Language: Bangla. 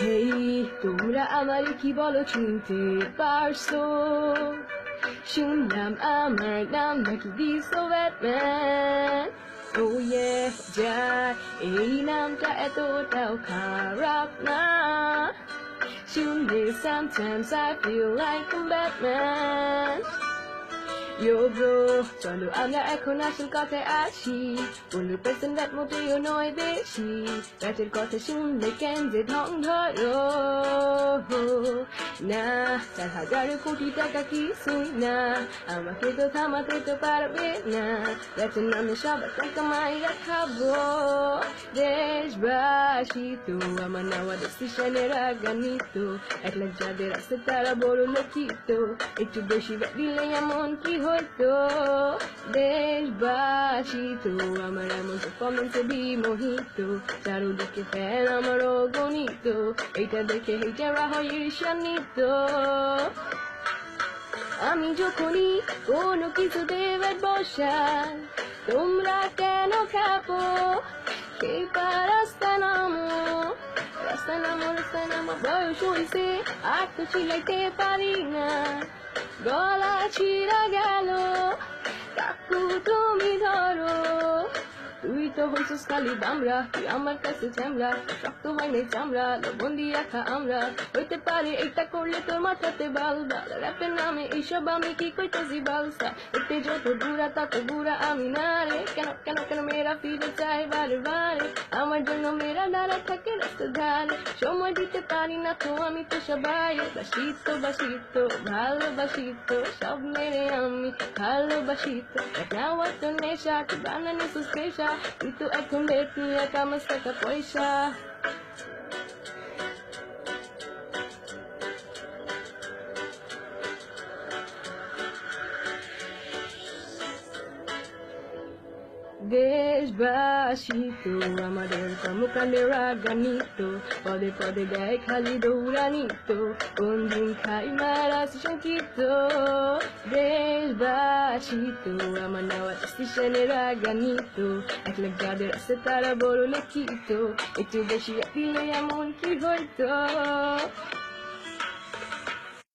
হেই তোমরা আমার কি বলো চিনতে পারছো? শুনলাম আমার নাম নাকি দিছো ব্যাটম্যান। Oh yeah, যায় এই নামটা এতটাও খারাপ না। শুনলে sometimes I feel like a Batman. Yo bro, চলো আমরা এখন আসল কথায় আসি। 15% রাত মোটেও নয় বেশি। রাতের কথা শুনলে কেন যে ঢং ধরো না, 4,000 কোটি টাকা কিছুই না, আমাকে তো থামাতে তো পারবে না। রাতের নামে সবার টাকা মাইরা খাবো। দেশবাসী তো আমার নেওয়া ডিসিশনের রাগান্বিত। 1 লাখ যাদের আছে তারা বড় লক্ষিত। একটু বেশি দিলে এমন কি হইতো? দেশবাসী তো আমার এমন পারফরমেন্সে বিমোহিত। চারদিকে ফ্যান আমার অগণিত, এইটা দেখে হেটারা হয় ঈর্ষান্বিত। আমি যখনই কোনো কিছুতে ব্যাট বসাই, তোমরা কেন খাপো? সেই রাস্তা নামো, রাস্তা নামো, রাস্তা নামো। বয়স হইছে আর তো চিলাইতে পারি না, গলা ছিঁড়া গেল, কাকু তুমি ধরো। তুই তো হইছিস খালি দামরা, তুই আমার কাছে ঝামরা, শক্ত হয় নাই চামড়া, লবণ দিয়ে রাখা আমরা। হইতে পারে এটা করলে তোর মাথাতে বাল বাল, র্যাপের নামে এইসব আমি কি কইতেছি বালসা। এতে যত বুড়া তত বুড়া আমি না রে। কেন কেন কেন মেয়েরা ফিরে চায় বারে বারে, আমার জন্য মেয়েরা দাঁড়া থাকে রাস্তার ধারে। সময় দিতে পারি না তো আমি তো সবাই বাসিত বাসিত, ভালোবাসিত সব মেরে আমি ভালোবাসিত। নেওয়া তো নেশা, তুই বানানি সুস্পেশা, তুই তো এখন বেট নিয়ে কামাস টাকা পয়সা। দেশবাসী তো আমাদের কর্মকাণ্ডে রাগান্বিত, পদে পদে দেয় খালি দৌড়ানিত, কোন দিন খাই মারা শঙ্কিত। দেশবাসী তো আমার নেওয়া ডিসিশনে রাগান্বিত। 1 লাখ যাদের আছে তারা বড় লিখিত, একটু বেশি দিলে এমন কি হইতো?